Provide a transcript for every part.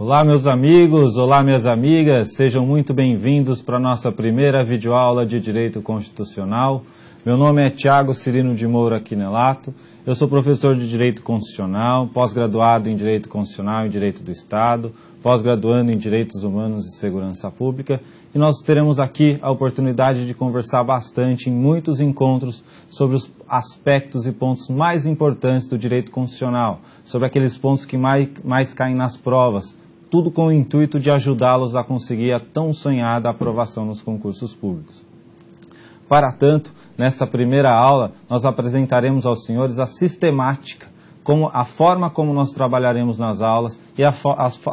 Olá meus amigos, olá minhas amigas, sejam muito bem-vindos para a nossa primeira videoaula de Direito Constitucional. Meu nome é Thiago Cirino de Moura Quinelato, eu sou professor de Direito Constitucional, pós-graduado em Direito Constitucional e Direito do Estado, pós-graduando em Direitos Humanos e Segurança Pública, e nós teremos aqui a oportunidade de conversar bastante em muitos encontros sobre os aspectos e pontos mais importantes do direito constitucional, sobre aqueles pontos que mais caem nas provas, tudo com o intuito de ajudá-los a conseguir a tão sonhada aprovação nos concursos públicos. Para tanto, nesta primeira aula, nós apresentaremos aos senhores a sistemática, a forma como nós trabalharemos nas aulas e a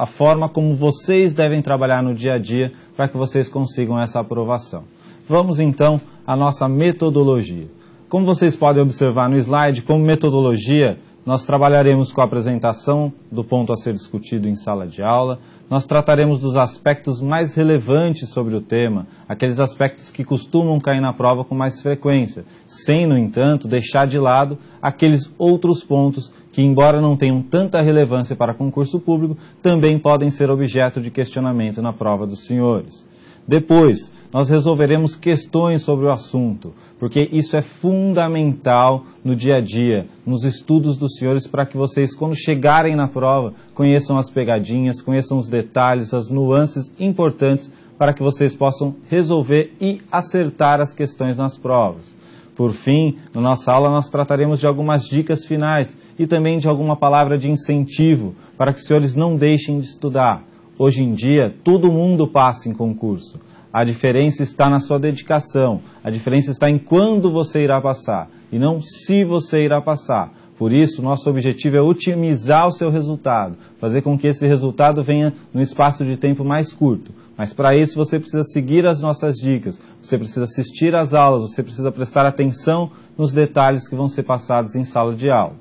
forma como vocês devem trabalhar no dia a dia para que vocês consigam essa aprovação. Vamos então à nossa metodologia. Como vocês podem observar no slide, como metodologia, nós trabalharemos com a apresentação do ponto a ser discutido em sala de aula, nós trataremos dos aspectos mais relevantes sobre o tema, aqueles aspectos que costumam cair na prova com mais frequência, sem, no entanto, deixar de lado aqueles outros pontos que, embora não tenham tanta relevância para concurso público, também podem ser objeto de questionamento na prova dos senhores. Depois, nós resolveremos questões sobre o assunto, porque isso é fundamental no dia a dia, nos estudos dos senhores, para que vocês, quando chegarem na prova, conheçam as pegadinhas, conheçam os detalhes, as nuances importantes, para que vocês possam resolver e acertar as questões nas provas. Por fim, na nossa aula nós trataremos de algumas dicas finais e também de alguma palavra de incentivo, para que os senhores não deixem de estudar. Hoje em dia, todo mundo passa em concurso. A diferença está na sua dedicação, a diferença está em quando você irá passar, e não se você irá passar. Por isso, nosso objetivo é otimizar o seu resultado, fazer com que esse resultado venha num espaço de tempo mais curto. Mas para isso você precisa seguir as nossas dicas, você precisa assistir às aulas, você precisa prestar atenção nos detalhes que vão ser passados em sala de aula.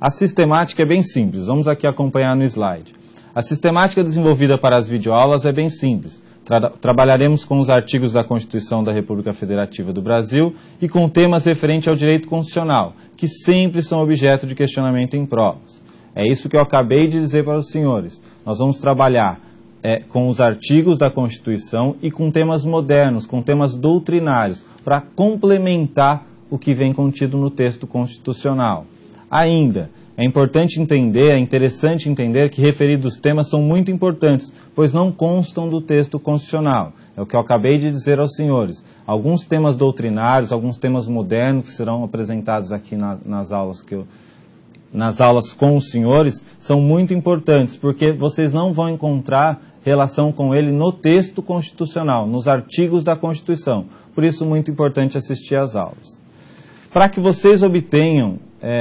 A sistemática é bem simples, vamos aqui acompanhar no slide. A sistemática desenvolvida para as videoaulas é bem simples. Trabalharemos com os artigos da Constituição da República Federativa do Brasil e com temas referentes ao direito constitucional, que sempre são objeto de questionamento em provas. É isso que eu acabei de dizer para os senhores. Nós vamos trabalhar com os artigos da Constituição e com temas modernos, com temas doutrinários, para complementar o que vem contido no texto constitucional. Ainda, é interessante entender que referidos temas são muito importantes, pois não constam do texto constitucional. É o que eu acabei de dizer aos senhores. Alguns temas doutrinários, alguns temas modernos que serão apresentados aqui nas aulas com os senhores, são muito importantes, porque vocês não vão encontrar relação com ele no texto constitucional, nos artigos da Constituição. Por isso, muito importante assistir às aulas. Para que vocês obtenham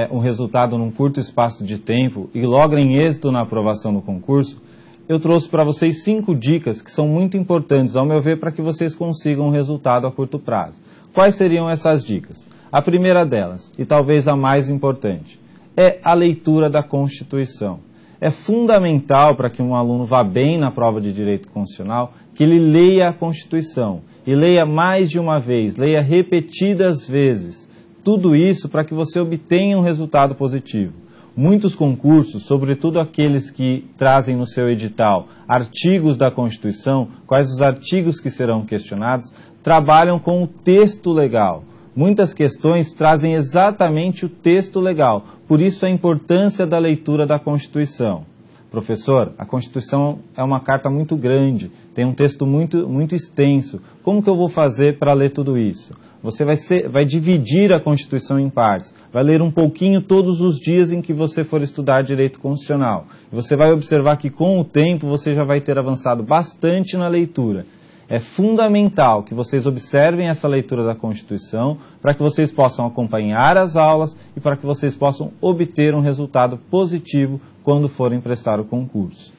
um resultado num curto espaço de tempo e logrem êxito na aprovação do concurso, eu trouxe para vocês 5 dicas que são muito importantes, ao meu ver, para que vocês consigam um resultado a curto prazo. Quais seriam essas dicas? A primeira delas, e talvez a mais importante, é a leitura da Constituição. É fundamental para que um aluno vá bem na prova de Direito Constitucional que ele leia a Constituição, e leia mais de uma vez, leia repetidas vezes. Tudo isso para que você obtenha um resultado positivo. Muitos concursos, sobretudo aqueles que trazem no seu edital artigos da Constituição, quais os artigos que serão questionados, trabalham com o texto legal. Muitas questões trazem exatamente o texto legal, por isso a importância da leitura da Constituição. Professor, a Constituição é uma carta muito grande, tem um texto muito extenso. Como que eu vou fazer para ler tudo isso? Você vai dividir a Constituição em partes, vai ler um pouquinho todos os dias em que você for estudar Direito Constitucional. Você vai observar que com o tempo você já vai ter avançado bastante na leitura. É fundamental que vocês observem essa leitura da Constituição para que vocês possam acompanhar as aulas e para que vocês possam obter um resultado positivo quando forem prestar o concurso.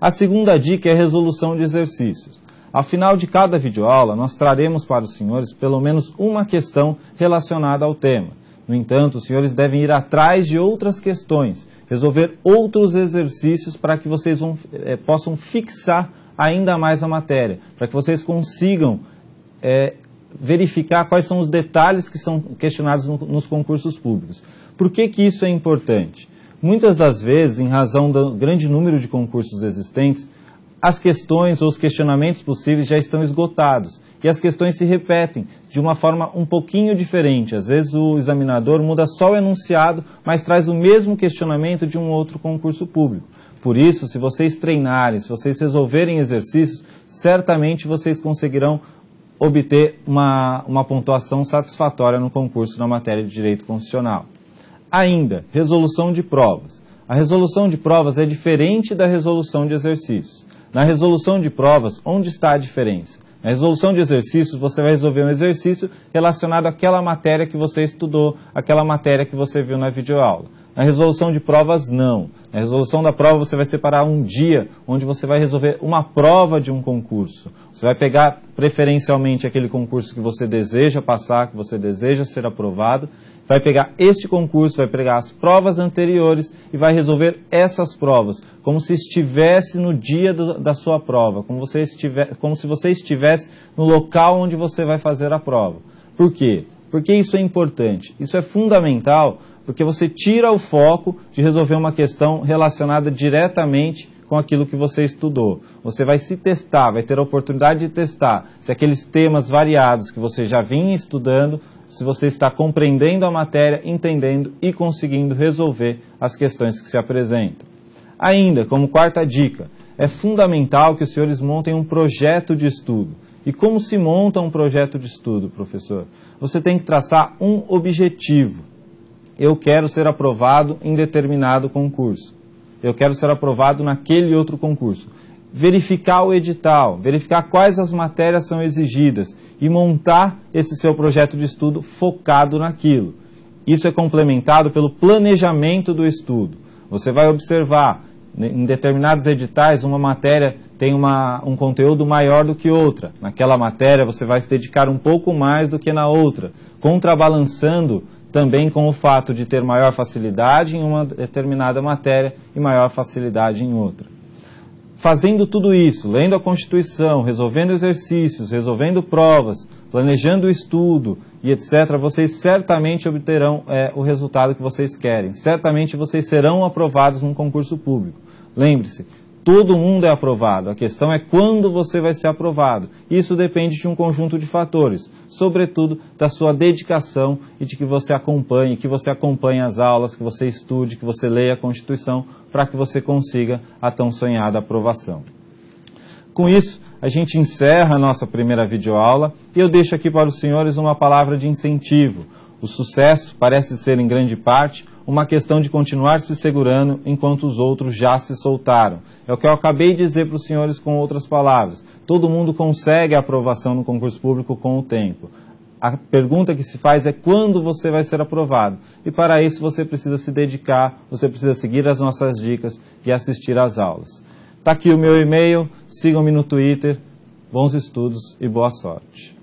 A segunda dica é a resolução de exercícios. Ao final de cada videoaula, nós traremos para os senhores pelo menos uma questão relacionada ao tema. No entanto, os senhores devem ir atrás de outras questões, resolver outros exercícios para que vocês possam fixar ainda mais a matéria, para que vocês consigam verificar quais são os detalhes que são questionados nos concursos públicos. Por que isso é importante? Muitas das vezes, em razão do grande número de concursos existentes, as questões ou os questionamentos possíveis já estão esgotados e as questões se repetem de uma forma um pouquinho diferente. Às vezes o examinador muda só o enunciado, mas traz o mesmo questionamento de um outro concurso público. Por isso, se vocês treinarem, se vocês resolverem exercícios, certamente vocês conseguirão obter uma pontuação satisfatória no concurso na matéria de Direito Constitucional. Ainda, resolução de provas. A resolução de provas é diferente da resolução de exercícios. Na resolução de provas, onde está a diferença? Na resolução de exercícios, você vai resolver um exercício relacionado àquela matéria que você estudou, àquela matéria que você viu na videoaula. Na resolução de provas, não. Na resolução da prova, você vai separar um dia onde você vai resolver uma prova de um concurso. Você vai pegar preferencialmente aquele concurso que você deseja passar, que você deseja ser aprovado, vai pegar este concurso, vai pegar as provas anteriores e vai resolver essas provas, como se estivesse no dia da sua prova, como se você estivesse no local onde você vai fazer a prova. Por quê? Porque isso é importante, isso é fundamental, porque você tira o foco de resolver uma questão relacionada diretamente com aquilo que você estudou. Você vai se testar, vai ter a oportunidade de testar se aqueles temas variados que você já vinha estudando, se você está compreendendo a matéria, entendendo e conseguindo resolver as questões que se apresentam. Ainda, como quarta dica, é fundamental que os senhores montem um projeto de estudo. E como se monta um projeto de estudo, professor? Você tem que traçar um objetivo. Eu quero ser aprovado em determinado concurso. Eu quero ser aprovado naquele outro concurso. Verificar o edital, verificar quais as matérias são exigidas e montar esse seu projeto de estudo focado naquilo. Isso é complementado pelo planejamento do estudo. Você vai observar, em determinados editais, uma matéria tem um conteúdo maior do que outra. Naquela matéria você vai se dedicar um pouco mais do que na outra, contrabalançando também com o fato de ter maior facilidade em uma determinada matéria e maior facilidade em outra. Fazendo tudo isso, lendo a Constituição, resolvendo exercícios, resolvendo provas, planejando o estudo e etc., vocês certamente obterão o resultado que vocês querem. Certamente vocês serão aprovados num concurso público. Lembre-se, todo mundo é aprovado. A questão é quando você vai ser aprovado. Isso depende de um conjunto de fatores, sobretudo da sua dedicação e de que você acompanhe as aulas, que você estude, que você leia a Constituição, para que você consiga a tão sonhada aprovação. Com isso, a gente encerra a nossa primeira videoaula e eu deixo aqui para os senhores uma palavra de incentivo. O sucesso parece ser, em grande parte, uma questão de continuar se segurando enquanto os outros já se soltaram. É o que eu acabei de dizer para os senhores com outras palavras. Todo mundo consegue a aprovação no concurso público com o tempo. A pergunta que se faz é quando você vai ser aprovado. E para isso você precisa se dedicar, você precisa seguir as nossas dicas e assistir às aulas. Está aqui o meu e-mail, sigam-me no Twitter, bons estudos e boa sorte.